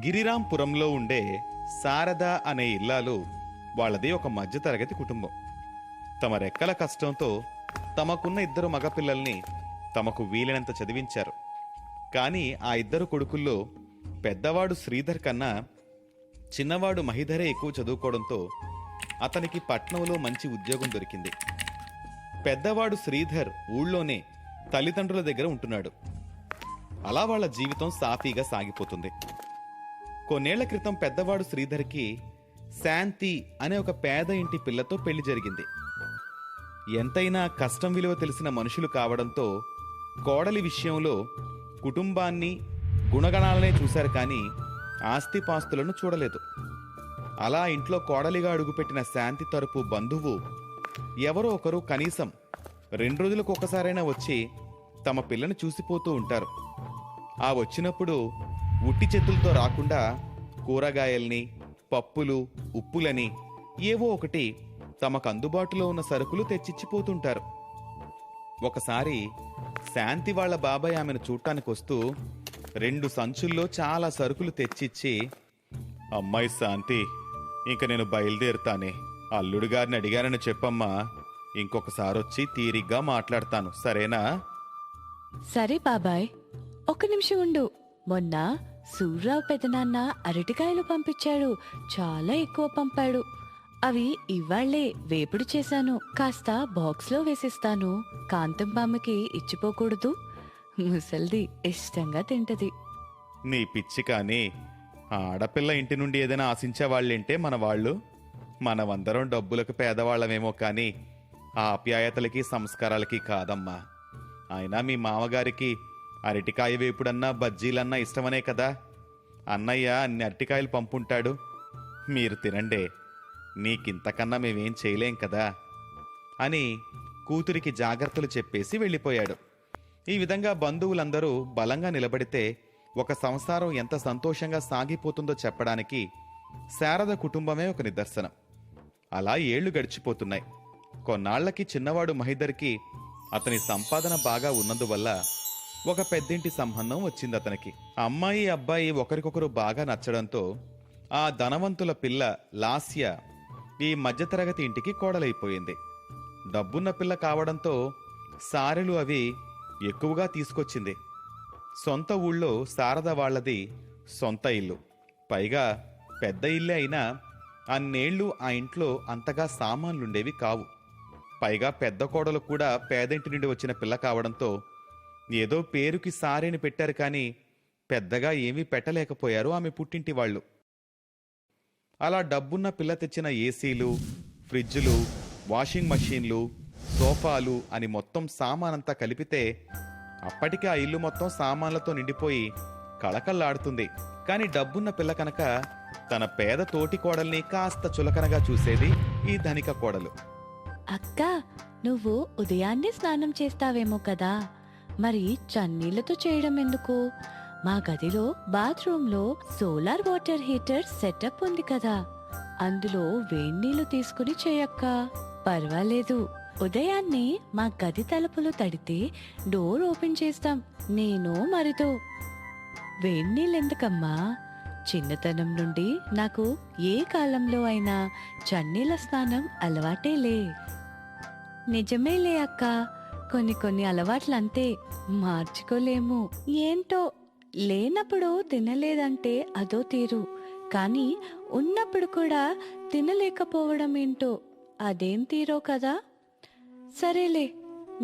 గిరిరాంపురంలో ఉండే శారద అనే ఇల్లాలు వాళ్ళది ఒక మధ్యతరగతి కుటుంబం. తమ రెక్కల కష్టంతో తమకున్న 2 మగపిల్లల్ని తమకు వీలైనంత చదివించారు. కానీ ఆ 2 కొడుకుల్లో పెద్దవాడు శ్రీధర్ కన్నా చిన్నవాడు మహిధరే ఎక్కువ చదువుకోవడంతో అతనికి పట్నంలో మంచి ఉద్యోగం దొరికింది. పెద్దవాడు శ్రీధర్ ఊళ్ళోనే తల్లిదండ్రుల దగ్గర ఉంటున్నాడు. అలా వాళ్ళ జీవితం సాఫీగా సాగిపోతుంది. కొన్నేళ్ల క్రితం పెద్దవాడు శ్రీధర్కి శాంతి అనే ఒక పేద ఇంటి పిల్లతో పెళ్లి జరిగింది. ఎంతైనా కష్టం విలువ తెలిసిన మనుషులు కావడంతో కోడలి విషయంలో కుటుంబాన్ని, గుణగణాలనే చూశారు కానీ ఆస్తిపాస్తులను చూడలేదు. అలా ఇంట్లో కోడలిగా అడుగుపెట్టిన శాంతి తరపు బంధువు ఎవరో ఒకరు కనీసం 2 రోజులకు ఒకసారైనా వచ్చి తమ పిల్లని చూసిపోతూ ఉంటారు. ఆ వచ్చినప్పుడు ఉట్టి చేతులతో రాకుండా కూరగాయల్ని, పప్పులు, ఉప్పులని ఏవో ఒకటి తమకు అందుబాటులో ఉన్న సరుకులు తెచ్చిచ్చిపోతుంటారు. ఒకసారి శాంతి వాళ్ళ బాబాయ్ ఆమెను చూడటానికి వస్తూ 2 సంచుల్లో చాలా సరుకులు తెచ్చిచ్చి, అమ్మాయి శాంతి, ఇంక నేను బయలుదేరుతానే, అల్లుడు గారిని అడిగానని చెప్పమ్మా, ఇంకొకసారి వచ్చి తీరిగ్గా మాట్లాడతాను, సరేనా? సరే బాబాయ్, 1 నిమిషం ఉండు. మొన్న సూర్రావు పెదనాన్న అరటికాయలు పంపించాడు, చాలా ఎక్కువ పంపాడు. అవి ఇవాళ్లే వేపుడు చేశాను, కాస్త బాక్స్లో వేసిస్తాను. కాంతం బామ్మకి ఇచ్చిపోకూడదు, ముసల్ది ఇష్టంగా తింటది. నీ పిచ్చి కానీ, ఆడపిల్ల ఇంటి నుండి ఏదైనా ఆశించేవాళ్ళేంటే మన వాళ్ళు. మనమందరం డబ్బులకు పేదవాళ్ళమేమో కానీ ఆప్యాయతలకి సంస్కారాలకి కాదమ్మా. అయినా మీ మామగారికి అరటికాయ వేపుడన్నా బజ్జీలన్నా ఇష్టమనే కదా అన్నయ్య అన్ని అరటికాయలు పంపుంటాడు. మీరు తినండే, నీకింతకన్నా మేమేం చేయలేం కదా అని కూతురికి జాగ్రత్తలు చెప్పేసి వెళ్ళిపోయాడు. ఈ విధంగా బంధువులందరూ బలంగా నిలబడితే ఒక సంసారం ఎంత సంతోషంగా సాగిపోతుందో చెప్పడానికి శారద కుటుంబమే ఒక నిదర్శనం. అలా ఏళ్లు గడిచిపోతున్నాయి. కొన్నాళ్లకి చిన్నవాడు మహిధర్కి అతని సంపాదన బాగా ఉన్నందువల్ల ఒక పెద్దింటి సంబంధం వచ్చింది అతనికి. అమ్మాయి అబ్బాయి ఒకరికొకరు బాగా నచ్చడంతో ఆ ధనవంతుల పిల్ల లాస్య ఈ మధ్యతరగతి ఇంటికి కోడలైపోయింది. డబ్బున్న పిల్ల కావడంతో సారెలు అవి ఎక్కువగా తీసుకొచ్చింది. సొంత ఊళ్ళో శారద వాళ్లది సొంత ఇల్లు, పైగా పెద్ద ఇల్లే అయినా అన్నేళ్లు ఆ ఇంట్లో అంతగా సామాన్లుండేవి కావు. పైగా పెద్ద కోడలు కూడా పేదింటి నుండి వచ్చిన పిల్ల కావడంతో ఏదో పేరుకి సారేని పెట్టారు కానీ పెద్దగా ఏమీ పెట్టలేకపోయారు ఆమె పుట్టింటి వాళ్ళు. అలా డబ్బున్న పిల్ల తెచ్చిన ఏసీలు, ఫ్రిడ్జులు, వాషింగ్ మషీన్లు, సోఫాలు అని మొత్తం సామానంతా కలిపితే అప్పటికే ఆ ఇల్లు మొత్తం సామాన్లతో నిండిపోయి కళకళలాడుతుంది. కానీ డబ్బున్న పిల్ల కనుక తన పేద తోటి కోడల్ని కాస్త చులకనగా చూసేది ఈ ధనిక కోడలు. అక్క, నువ్వు ఉదయాన్నే స్నానం చేస్తావేమో కదా, మరి చన్నీళ్లతో చేయడం ఎందుకు? మా గదిలో బాత్రూంలో సోలార్ వాటర్ హీటర్ సెటప్ ఉంది కదా, అందులో వేడినీళ్లు తీసుకుని చేయక్క. పర్వాలేదు, ఉదయాన్నే మా గది తలుపులు తడితే డోర్ ఓపెన్ చేస్తాం, నేను మరితో. వేడినీళ్ళెందుకమ్మా? చిన్నతనం నుండి నాకు ఏ కాలంలో అయినా చన్నీళ్ళ స్నానం అలవాటేలే. నిజమేలే అక్క, కొన్ని అలవాట్లంతే, మార్చుకోలేము. ఏంటో, లేనప్పుడు తినలేదంటే అదో తీరు, కానీ ఉన్నప్పుడు కూడా తినలేకపోవడం ఏంటో అదేం తీరో కదా. సరేలే,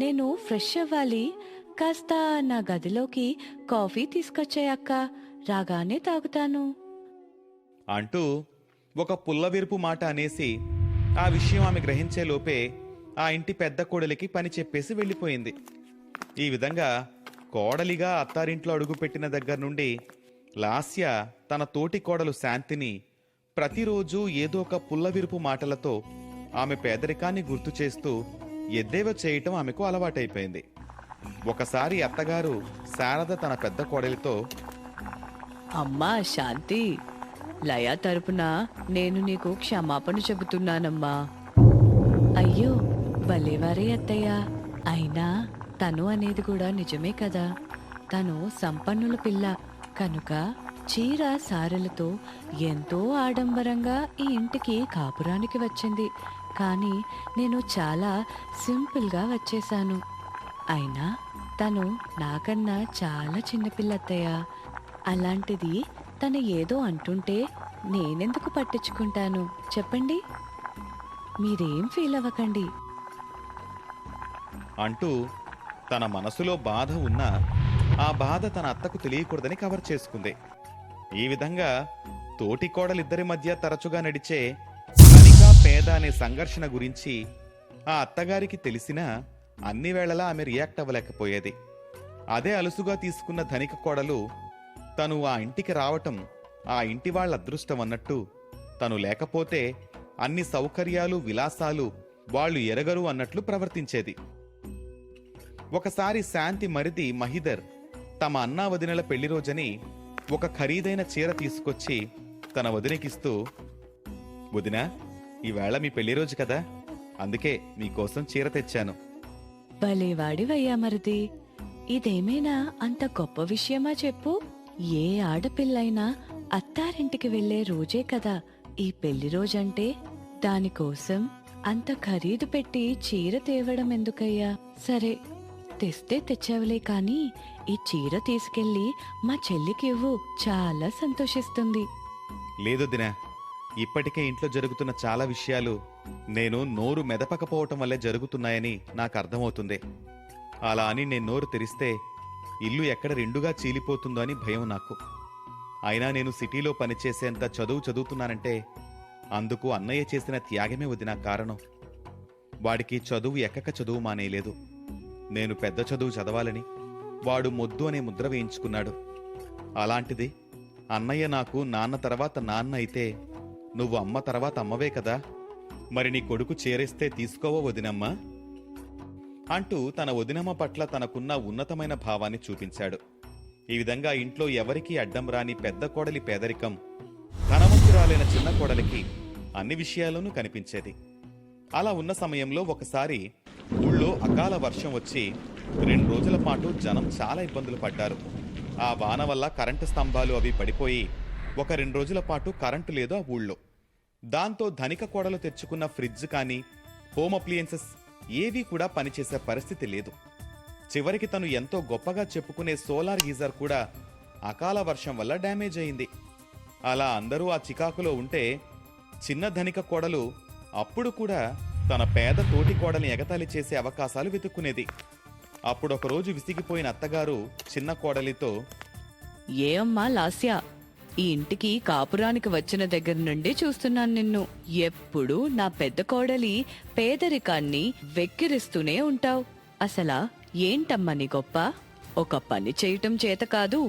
నేను ఫ్రెష్ అవ్వాలి, కాస్త నా గదిలోకి కాఫీ తీసుకొచ్చాయక్క, రాగానే తాగుతాను అంటూ ఒక పుల్లవిరుపు మాట అనేసి ఆ విషయం ఆమె గ్రహించే లోపే ఆ ఇంటి పెద్ద కోడలికి పని చెప్పేసి వెళ్ళిపోయింది. ఈ విధంగా కోడలిగా అత్తారింట్లో అడుగుపెట్టిన దగ్గర నుండి లాస్య తన తోటి కోడలు శాంతిని ప్రతిరోజు ఏదో ఒక పుల్లవిరుపు మాటలతో ఆమె పేదరికాన్ని గుర్తు చేస్తూ ఎద్దేవా చేయటం ఆమెకు అలవాటైపోయింది. ఒకసారి అత్తగారు శారద తన పెద్ద కోడలితో, అమ్మా శాంతి, లయ తరపున నేను నీకు క్షమాపణ చెబుతున్నానమ్మా. అయ్యో భలేవారే అత్తయ్య, అయినా తను అనేది కూడా నిజమే కదా, తను సంపన్నుల పిల్ల కనుక చీర సారెలతో ఎంతో ఆడంబరంగా ఈ ఇంటికి కాపురానికి వచ్చింది. కానీ నేను చాలా సింపుల్గా వచ్చేసాను. అయినా తను నాకన్నా చాలా చిన్నపిల్లత్తయ్య. అలాంటిది తను ఏదో అంటుంటే నేనెందుకు పట్టించుకుంటాను చెప్పండి? మీరేం ఫీల్ అవ్వకండి. అంటూ తన మనసులో బాధ ఉన్నా ఆ బాధ తన అత్తకు తెలియకూడదని కవర్ చేసుకుంది. ఈ విధంగా తోటి కోడలిద్దరి మధ్య తరచుగా నడిచే ధనిక పేద అనే సంఘర్షణ గురించి ఆ అత్తగారికి తెలిసినా అన్ని వేళలా ఆమె రియాక్ట్ అవ్వలేకపోయేది. అదే అలుసుగా తీసుకున్న ధనిక కోడలు తను ఆ ఇంటికి రావటం ఆ ఇంటి వాళ్ళ అదృష్టం అన్నట్టు, తను లేకపోతే అన్ని సౌకర్యాలు విలాసాలు వాళ్ళు ఎరగరు అన్నట్లు ప్రవర్తించేది. ఒకసారి శాంతి మరిది మహిదర్ తమ అన్నా వదినల పెళ్లి రోజని ఒక ఖరీదైన చీర తీసుకొచ్చి తన వదినకిస్తూ, వదినా, ఈవేళ మీ పెళ్లి రోజు కదా, అందుకే మీకోసం చీర తెచ్చాను. భలేవాడివయ్యా మరిది. ఇదేమైనా అంత గొప్ప విషయమా చెప్పు? ఏ ఆడపిల్లైనా అత్తారింటికి వెళ్లే రోజే కదా ఈ పెళ్లి రోజంటే. దానికోసం అంత ఖరీదు పెట్టి చీర తేవడం ఎందుకయ్యా? సరే, తెస్తే తెచ్చావులే, కానీ ఈ చీర తీసుకెళ్లి మా చెల్లికి ఇవ్వు, చాలా సంతోషిస్తుంది. లేదు దినా, ఇప్పటికే ఇంట్లో జరుగుతున్న చాలా విషయాలు నేను నోరు మెదపకపోవటం వల్లే జరుగుతున్నాయని నాకు అర్థమవుతుంది. అలా అని నేను నోరు తెరిస్తే ఇల్లు ఎక్కడ రెండుగా చీలిపోతుందో అని భయం నాకు. అయినా నేను సిటీలో పనిచేసేంత చదువు చదువుతున్నానంటే అందుకు అన్నయ్య చేసిన త్యాగమే వదినా కారణం. వాడికి చదువు ఎక్కక చదువు మానేయలేదు. నేను పెద్ద చదువు చదవాలని వాడు మొద్దు అనే ముద్ర వేయించుకున్నాడు. అలాంటిది అన్నయ్య నాకు నాన్న తర్వాత నాన్న అయితే నువ్వు అమ్మ తర్వాత అమ్మవే కదా, మరి నీ కొడుకు చేరేస్తే తీసుకోవో వదినమ్మా అంటూ తన వదినమ్మ పట్ల తనకున్న ఉన్నతమైన భావాన్ని చూపించాడు. ఈ విధంగా ఇంట్లో ఎవరికీ అడ్డం రాని పెద్ద కోడలి పేదరికం ధనవంతురాలైన చిన్న కోడలికి అన్ని విషయాల్లోనూ కనిపించేది. అలా ఉన్న సమయంలో ఒకసారి ఊళ్ళో అకాల వర్షం వచ్చి 2 రోజుల పాటు జనం చాలా ఇబ్బందులు పడ్డారు. ఆ వాన వల్ల కరెంటు స్తంభాలు అవి పడిపోయి ఒక 2 రోజుల పాటు కరెంటు లేదు ఆ ఊళ్ళో. దాంతో ధనిక కోడలు తెచ్చుకున్న ఫ్రిడ్జ్ కానీ హోమ్ అప్లియన్సెస్ ఏవీ కూడా పనిచేసే పరిస్థితి లేదు. చివరికి తను ఎంతో గొప్పగా చెప్పుకునే సోలార్ గీజర్ కూడా అకాల వర్షం వల్ల డ్యామేజ్ అయింది. అలా అందరూ ఆ చికాకులో ఉంటే చిన్న ధనిక కోడలు అప్పుడు కూడా తన పేద తోటి కోడల్ని ఎగతాళి చేసే అవకాశాలు వెతుక్కునేది. అప్పుడు ఒకరోజు విసిగిపోయిన అత్తగారు చిన్న కోడలితో, ఏ అమ్మా లాస్య, ఈ ఇంటికి కాపురానికి వచ్చిన దగ్గర నుండి చూస్తున్నాను నిన్ను. ఎప్పుడు నా పెద్ద కోడలి పేదరికాన్ని వెక్కిరిస్తూనే ఉంటావు. అసలా ఏంటమ్మా నీ గొప్ప? ఒక పని చేయటం చేత కాదు,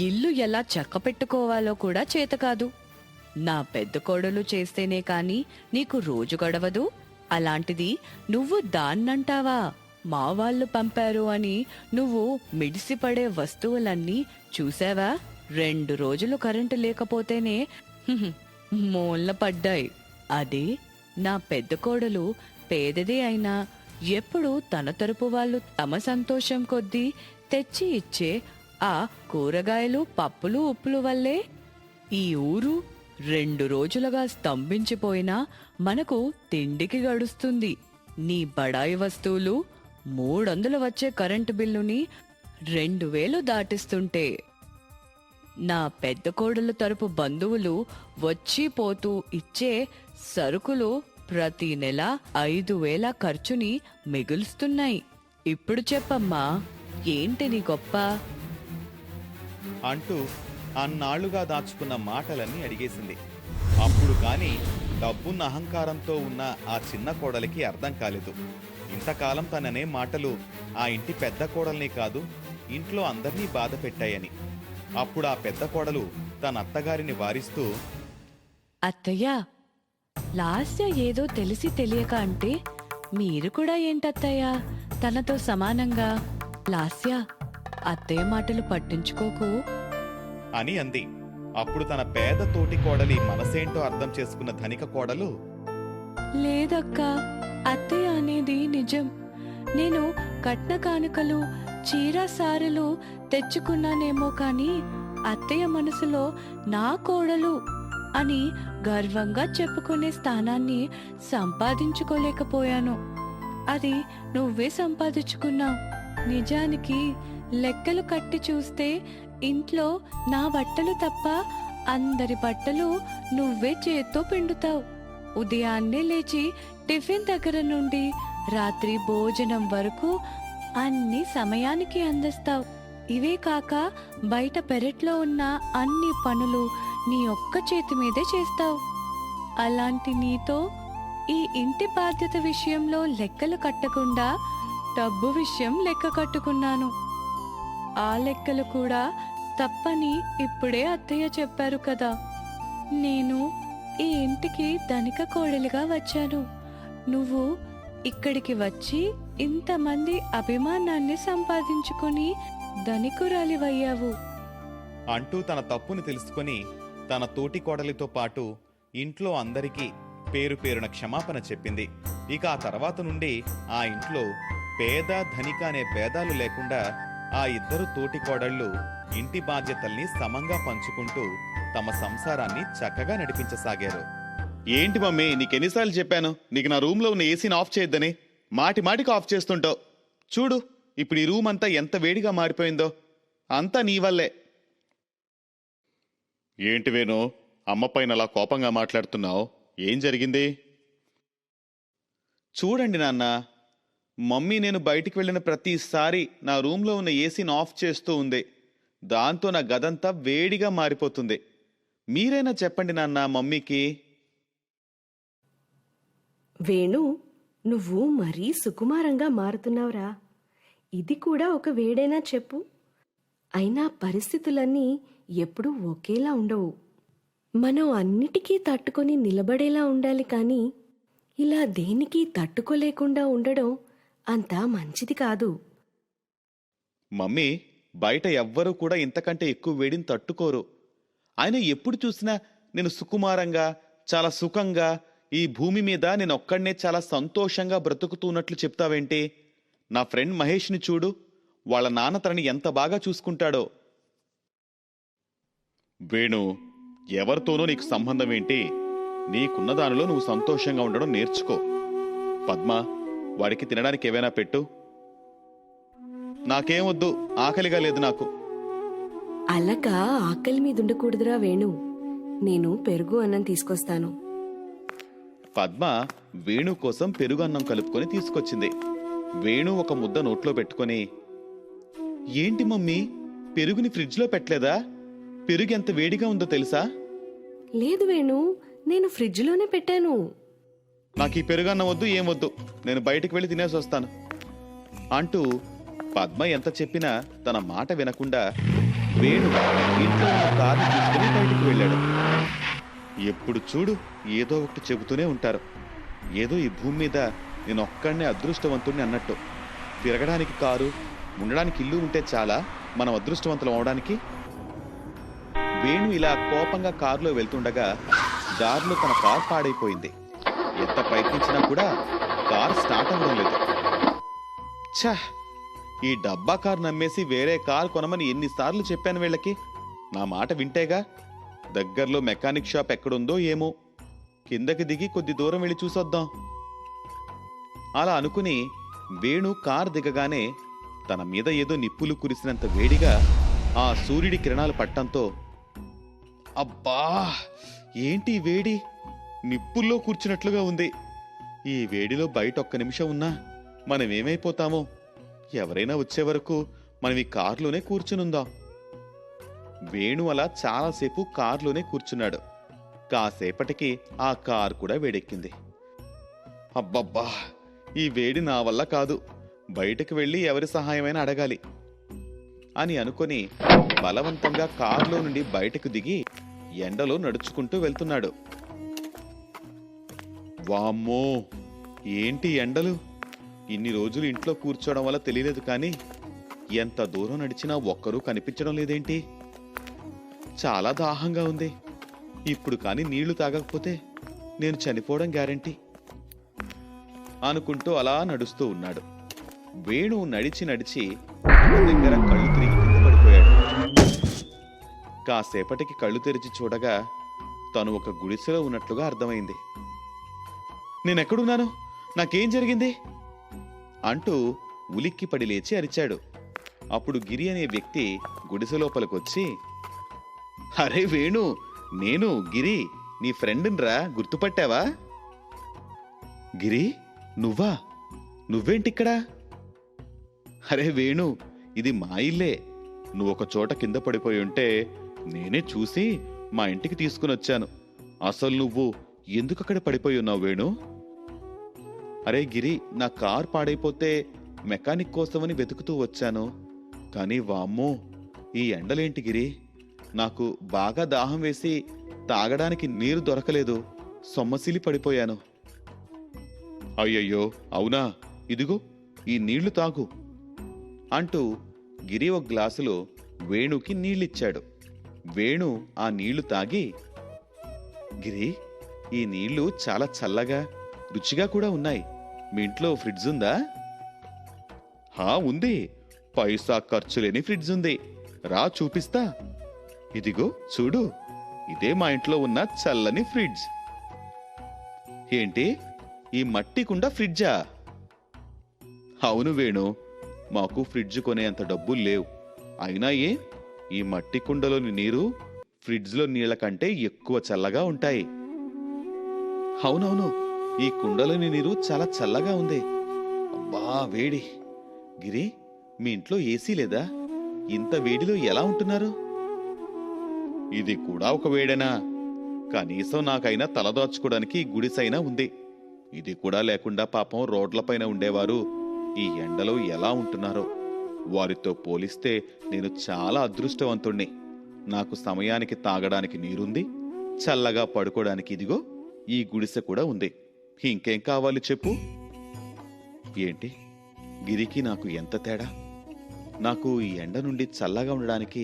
ఇల్లు ఎలా చక్క పెట్టుకోవాలో కూడా చేత కాదు. నా పెద్ద కోడలు చేస్తేనే కాని నీకు రోజు గడవదు. అలాంటిది నువ్వు దాన్నంటావా? మా వాళ్ళు పంపారు అని నువ్వు మిడిసిపడే వస్తువులన్నీ చూసావా? 2 రోజులు కరెంటు లేకపోతేనే మూలన పడ్డాయి. అదే నా పెద్ద కోడలు పేదదే అయినా ఎప్పుడు తన తరపు వాళ్ళు తమ సంతోషం కొద్దీ తెచ్చి ఇచ్చే ఆ కూరగాయలు పప్పులు ఉప్పులు వల్లే ఈ ఊరు 2 రోజులుగా స్తంభించిపోయినా మనకు తిండికి గడుస్తుంది. నీ బడాయి వస్తువులు 300 వచ్చే కరెంటు బిల్లుని 2000 దాటిస్తుంటే నా పెద్ద కోడలు తరపు బంధువులు వచ్చి పోతూ ఇచ్చే సరుకులు ప్రతి నెల 5000 ఖర్చుని మిగులుస్తున్నాయి. ఇప్పుడు చెప్పమ్మా, ఏంటి నీ గొప్ప? అంటూ అన్నాళ్లుగా దాచుకున్న మాటలన్నీ అడిగేసింది. అప్పుడు కాని డబ్బున్న అహంకారంతో ఉన్న ఆ చిన్న కోడలికి అర్థం కాలేదు. ఇంతకాలం తననే మాటలు ఆ ఇంటి పెద్ద కోడల్ని కాదు, ఇంట్లో అందర్నీ బాధ పెట్టాయని. అప్పుడు ఆ పెద్ద కోడలు తన అత్తగారిని వారిస్తూ, అత్తయ్య, లాస్య ఏదో తెలిసి తెలియక అంటే మీరు కూడా ఏంటత్తయ్య తనతో సమానంగా? లాస్య, అత్తయ్య మాటలు పట్టించుకోకు అని అంది. అప్పుడు తన పేద తోటి కోడలి మనసేంటో అర్థం చేసుకున్న ధనిక కోడలు, లేదక్కా, అత్తయ్య అనేది నిజం. నేను కట్న కానుకలు చీర సారెలు తెచ్చుకున్నానేమో కాని అత్తయ్య మనసులో నా కోడలు అని గర్వంగా చెప్పుకునే స్థానాన్ని సంపాదించుకోలేకపోయాను. అది నువ్వే సంపాదించుకున్నావు. నిజానికి లెక్కలు కట్టి చూస్తే ఇంట్లో నా బట్టలు తప్ప అందరి బట్టలు నువ్వే చేత్తో పిండుతావు. ఉదయాన్నే లేచి టిఫిన్ దగ్గర నుండి రాత్రి భోజనం వరకు అన్ని సమయానికి అందిస్తావు. ఇవే కాక బయట పెరట్లో ఉన్న అన్ని పనులు నీ ఒక్క చేతి మీదే చేస్తావు. అలాంటి నీతో ఈ ఇంటి బాధ్యత విషయంలో లెక్కలు కట్టకుండా డబ్బు విషయం లెక్క కట్టుకున్నాను. ఆ లెక్కలు కూడా తప్పని ఇప్పుడే అత్తయ్య చెప్పారు కదా. నేను ఈ ఇంటికి ధనిక కోడలిగా వచ్చాను. నువ్వు ఇక్కడికి వచ్చి ఇంతమంది అభిమానాన్ని సంపాదించుకుని ధనికురాలివయ్యావు అంటూ తన తప్పును తెలుసుకొని తన తోటి కోడలితో పాటు ఇంట్లో అందరికీ పేరు పేరున క్షమాపణ చెప్పింది. ఇక ఆ తర్వాత నుండి ఆ ఇంట్లో పేద ధనిక అనే భేదాలు లేకుండా ఆ ఇద్దరు తోటి కోడళ్ళు ఇంటి బాధ్యతల్ని సమంగా పంచుకుంటూ తమ సంసారాన్ని చక్కగా నడిపించసాగారు. ఏంటి మమ్మీ, నీకెన్నిసార్లు చెప్పాను నీకు నా రూమ్లో ఉన్న ఏసీని ఆఫ్ చేయొద్దని? మాటి మాటికి ఆఫ్ చేస్తుంటావు. చూడు ఇప్పుడు ఈ రూమ్ అంతా ఎంత వేడిగా మారిపోయిందో. అంతా నీ వల్లే. ఏంటి వేణు, అమ్మ పైన అలా కోపంగా మాట్లాడుతున్నావు? ఏం జరిగింది? చూడండి నాన్న, మమ్మీ నేను బయటికి వెళ్ళిన ప్రతిసారి నా రూమ్లో ఉన్న ఏసీని ఆఫ్ చేస్తూ ఉంది. దాంతో నా గదంతా వేడిగా మారిపోతుంది. మీరైనా చెప్పండి నాన్న మమ్మీకి. వేణు, నువ్వు మరీ సుకుమారంగా మారుతున్నావురా. ఇది కూడా ఒక వేడైనా చెప్పు. అయినా పరిస్థితులన్నీ ఎప్పుడూ ఒకేలా ఉండవు. మనం అన్నిటికీ తట్టుకొని నిలబడేలా ఉండాలి, కానీ ఇలా దేనికి తట్టుకోలేకుండా ఉండడం అంతా మంచిది కాదు. మమ్మీ, బయట ఎవ్వరూ కూడా ఇంతకంటే ఎక్కువ వేడిని తట్టుకోరు. ఆయన ఎప్పుడు చూసినా నేను సుకుమారంగా, చాలా సుఖంగా, ఈ భూమి మీద నేను ఒక్కడనే చాలా సంతోషంగా బ్రతుకుతున్నట్లు చెప్తావేంటి? నా ఫ్రెండ్ మహేష్ని చూడు, వాళ్ళ నాన్న తనని ఎంత బాగా చూసుకుంటాడో. వేణు, ఎవరితోనో నీకు సంబంధం ఏంటి? నీకున్న దానిలో నువ్వు సంతోషంగా ఉండడం నేర్చుకో. పద్మ, వాడికి తినడానికి ఏవైనా పెట్టు. నాకేం వద్దు, ఆకలిగా లేదు నాకు. అలాగా ఆకలి మీద ఉండకూడదురా వేణు. నేను పెరుగు అన్నం తీసుకొస్తాను. పద్మ వేణు కోసం పెరుగు అన్నం కలుపుకొని తీసుకొచ్చింది. వేణు ఒక ముద్ద నోట్లో పెట్టుకొని, ఏంటి మమ్మీ, పెరుగుని ఫ్రిడ్జ్లో పెట్టలేదా? పెరుగు ఎంత వేడిగా ఉందో తెలుసా? లేదు వేణు, నేను ఫ్రిడ్జ్లోనే పెట్టాను. నాకు ఈ పెరుగన్నం వద్దు, ఏం వద్దు, నేను బయటికి వెళ్ళి తినేసి వస్తాను అంటూ పద్మ ఎంత చెప్పినా తన మాట వినకుండా వేణు ఇంట్లో ఉన్న కారుని తీసుకుని బయటికి వెళ్ళాడు. ఎప్పుడు చూడు ఏదో ఒకటి చెబుతూనే ఉంటారు. ఏదో ఈ భూమి మీద నేను ఒక్కడనే అదృష్టవంతుడిని అన్నట్టు. తిరగడానికి కారు, ఉండడానికి ఇల్లు ఉంటే చాలా మనం అదృష్టవంతులు అవడానికి. వేణు ఇలా కోపంగా కారులో వెళ్తుండగా దారిలో తన కారు పాడైపోయింది. ఎంత ప్రయత్నించినా కూడా కారు స్టార్ట్ అవ్వడం లేదు. ఛా, ఈ డబ్బా కారు నమ్మేసి వేరే కారు కొనమని ఎన్నిసార్లు చెప్పాను వీళ్ళకి. నా మాట వింటేగా. దగ్గరలో మెకానిక్ షాప్ ఎక్కడుందో ఏమో, కిందకి దిగి కొద్ది దూరం వెళ్ళి చూసొద్దాం అలా అనుకుని వేణు కారు దిగగానే తన మీద ఏదో నిప్పులు కురిసినంత వేడిగా ఆ సూర్యుడి కిరణాలు పట్టంతో, అబ్బా ఏంటి వేడి, నిప్పుల్లో కూర్చున్నట్లుగా ఉంది. ఈ వేడిలో బయట ఒక్క నిమిషం ఉన్నా మనం ఏమైపోతామో. ఎవరైనా వచ్చే వరకు మనం ఈ కారులోనే కూర్చునుందాం. వేణు అలా చాలాసేపు కారులోనే కూర్చున్నాడు. కాసేపటికి ఆ కారు కూడా వేడెక్కింది. అబ్బబ్బా, ఈ వేడి నా వల్ల కాదు, బయటకు వెళ్ళి ఎవరి సహాయమైనా అడగాలి అని అనుకొని బలవంతంగా కారులో నుండి బయటకు దిగి ఎండలో నడుచుకుంటూ వెళ్తున్నాడు. వామ్మో, ఏంటి ఎండలు! ఇన్ని రోజులు ఇంట్లో కూర్చోవడం వల్ల తెలియలేదు, కానీ ఎంత దూరం నడిచినా ఒక్కరూ కనిపించడం లేదేంటి? చాలా దాహంగా ఉంది. ఇప్పుడు కానీ నీళ్లు తాగకపోతే నేను చనిపోవడం గ్యారంటీ అనుకుంటూ అలా నడుస్తూ ఉన్నాడు. వేణు నడిచి నడిచి దగ్గర కళ్ళు తిరిగి కింద పడిపోయాడు. కాసేపటికి కళ్ళు తెరిచి చూడగా తను ఒక గుడిసెలో ఉన్నట్లుగా అర్థమైంది. నేనెక్కడున్నాను? నాకేం జరిగింది? అంటూ ఉలిక్కిపడి లేచి అరిచాడు. అప్పుడు గిరి అనే వ్యక్తి గుడిసె లోపలికొచ్చి, అరే వేణు, నేను గిరి, నీ ఫ్రెండ్రా, గుర్తుపట్టావా? గిరి, నువ్వా? నువ్వేంటిక్కడా? అరే వేణు, ఇది మా ఇల్లే. నువ్వొక చోట కింద పడిపోయి ఉంటే నేనే చూసి మా ఇంటికి తీసుకునొచ్చాను. అసలు నువ్వు ఎందుకక్కడ పడిపోయి ఉన్నావు వేణు? అరే గిరి, నా కార్ పాడైపోతే మెకానిక్ కోసమని వెతుకుతూ వచ్చాను. కానీ వామ్మో, ఈ ఎండలేంటి గిరి? నాకు బాగా దాహం వేసి తాగడానికి నీరు దొరకలేదు. సొమ్మసిలి పడిపోయాను. అయ్యయ్యో, అవునా? ఇదిగో ఈ నీళ్లు తాగు అంటూ గిరి ఒక గ్లాసులో వేణుకి నీళ్ళిచ్చాడు. వేణు ఆ నీళ్లు తాగి, గిరి, ఈ నీళ్లు చాలా చల్లగా రుచిగా కూడా ఉన్నాయి. మీ ఇంట్లో ఫ్రిడ్జ్ ఉందా? హా, ఉంది. పైసా ఖర్చు లేని ఫ్రిడ్జ్ ఉంది. రా చూపిస్తా. ఇదిగో చూడు, ఇదే మా ఇంట్లో ఉన్న చల్లని ఫ్రిడ్జ్. ఏంటి, ఈ మట్టి కుండ ఫ్రిడ్జా? అవును వేణు, మాకు ఫ్రిడ్జ్ కొనేంత డబ్బులు లేవు. అయినా ఈ మట్టి కుండలోని నీరు ఫ్రిడ్జ్లో నీళ్ల కంటే ఎక్కువ చల్లగా ఉంటాయి. అవునవును, ఈ కుండలోని నీరు చాలా చల్లగా ఉంది. అబ్బా వేడి. గిరి, మీ ఇంట్లో ఏసీ లేదా? ఇంత వేడిలో ఎలా ఉంటున్నారు? ఇది కూడా ఒక వేడేనా? కనీసం నాకైనా తలదాచుకోవడానికి గుడిసైనా ఉంది. ఇది కూడా లేకుండా పాపం రోడ్లపైన ఉండేవారు ఈ ఎండలో ఎలా ఉంటున్నారో. వారితో పోలిస్తే నేను చాలా అదృష్టవంతుణ్ణి. నాకు సమయానికి తాగడానికి నీరుంది, చల్లగా పడుకోవడానికి ఇదిగో ఈ గుడిసె కూడా ఉంది. ఇంకేం కావాలి చెప్పు? ఏంటి, గిరికి నాకు ఎంత తేడా! నాకు ఈ ఎండ నుండి చల్లగా ఉండడానికి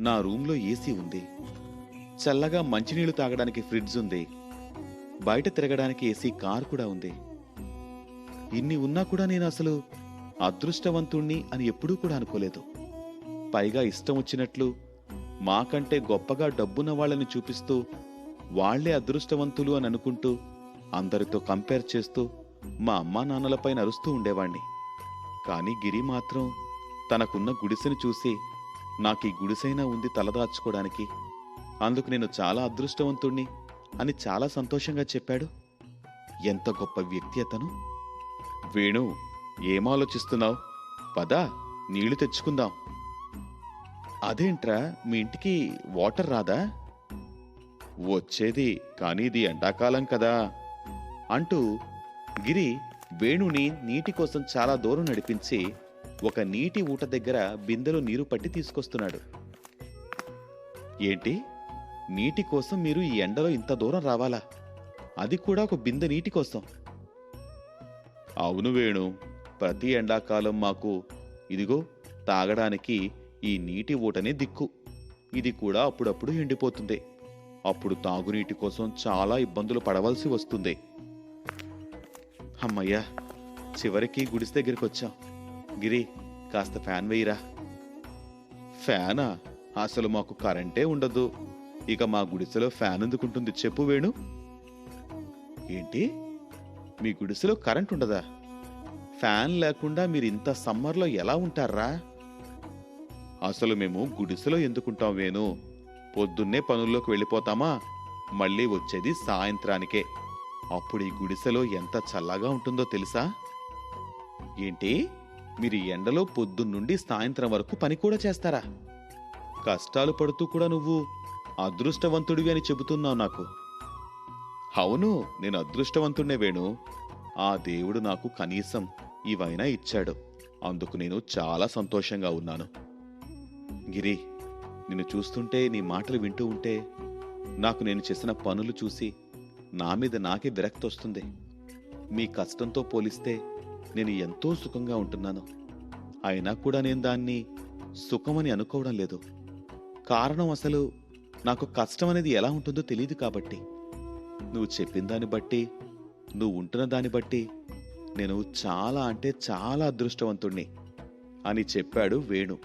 నా రూంలో ఏసీ ఉంది, చల్లగా మంచినీళ్లు తాగడానికి ఫ్రిడ్జ్ ఉంది, బయట తిరగడానికి ఏసీ కార్ కూడా ఉంది. ఇన్ని ఉన్నా కూడా నేను అసలు అదృష్టవంతుణ్ణి అని ఎప్పుడూ కూడా అనుకోలేదు. పైగా ఇష్టం వచ్చినట్లు మాకంటే గొప్పగా డబ్బున్న వాళ్ళని చూపిస్తూ వాళ్లే అదృష్టవంతులు అని అనుకుంటూ అందరితో కంపేర్ చేస్తూ మా అమ్మా నాన్నలపై నరుస్తూ ఉండేవాణ్ణి. కానీ గిరి మాత్రం తనకున్న గుడిసెను చూసి నాకీ గుడిసైనా ఉంది తలదాచుకోవడానికి, అందుకు నేను చాలా అదృష్టవంతుణ్ణి అని చాలా సంతోషంగా చెప్పాడు. ఎంత గొప్ప వ్యక్తి అతను! వేణు, ఏం ఆలోచిస్తున్నావు? పద, నీళ్లు తెచ్చుకుందాం. అదేంట్రా, మీ ఇంటికి వాటర్ రాదా? వచ్చేది, కానీ ఇది ఎండాకాలం కదా అంటూ గిరి వేణుని నీటి కోసం చాలా దూరం నడిపించి ఒక నీటి ఊట దగ్గర బిందెలో నీరు పట్టి తీసుకొస్తున్నాడు. ఏంటి, నీటి కోసం మీరు ఈ ఎండలో ఇంత దూరం రావాలా? అది కూడా ఒక బిందె నీటి కోసం? అవును వేణు, ప్రతి ఎండాకాలం మాకు ఇదిగో తాగడానికి ఈ నీటి ఊటనే దిక్కు. ఇది కూడా అప్పుడప్పుడు ఎండిపోతుంది. అప్పుడు తాగునీటి కోసం చాలా ఇబ్బందులు పడవలసి వస్తుంది. అమ్మయ్యా, చివరికి గుడిసె దగ్గరికి వచ్చాం. గిరి, కాస్త ఫ్యాన్ వేయిరా. ఫ్యానా? అసలు మాకు కరెంటే ఉండదు. ఇక మా గుడిసెలో ఫ్యాన్ ఎందుకుంటుంది చెప్పు వేణు? ఏంటి, మీ గుడిసెలో కరెంట్ ఉండదా? ఫ్యాన్ లేకుండా మీరు ఇంత సమ్మర్లో ఎలా ఉంటారా? అసలు మేము గుడిసెలో ఎందుకుంటాం వేణు? పొద్దున్నే పనుల్లోకి వెళ్ళిపోతామా, మళ్ళీ వచ్చేది సాయంత్రానికే. అప్పుడు ఈ గుడిసెలో ఎంత చల్లగా ఉంటుందో తెలుసా? ఏంటి, మీరు ఈ ఎండలో పొద్దున్నుండి సాయంత్రం వరకు పని కూడా చేస్తారా? కష్టాలు పడుతూ కూడా నువ్వు అదృష్టవంతుడివి అని చెబుతున్నావు నాకు. అవును, నేను అదృష్టవంతుణ్ణే వేణు. ఆ దేవుడు నాకు కనీసం ఇవైనా ఇచ్చాడు. అందుకు నేను చాలా సంతోషంగా ఉన్నాను. గిరి, నిన్ను చూస్తుంటే, నీ మాటలు వింటూ ఉంటే నాకు నేను చేసిన పనులు చూసి నా మీద నాకే విరక్తి వస్తుంది. మీ కష్టంతో పోలిస్తే నేను ఎంతో సుఖంగా ఉంటున్నాను. అయినా కూడా నేను దాన్ని సుఖమని అనుకోవడం లేదు. కారణం, అసలు నాకు కష్టం అనేది ఎలా ఉంటుందో తెలియదు కాబట్టి. నువ్వు చెప్పిన దాన్ని బట్టి, నువ్వు ఉంటున్న దాన్ని బట్టి నేను చాలా అంటే చాలా అదృష్టవంతుణ్ణి అని చెప్పాడు వేణు.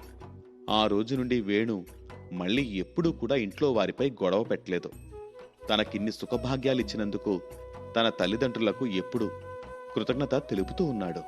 ఆ రోజు నుండి వేణు మళ్ళీ ఎప్పుడూ కూడా ఇంట్లో వారిపై గొడవ పెట్టలేదు. తనకిన్ని సుఖభాగ్యాలిచ్చినందుకు తన తల్లిదండ్రులకు ఎప్పుడూ కృతజ్ఞత తెలుపుతూ ఉన్నాడు.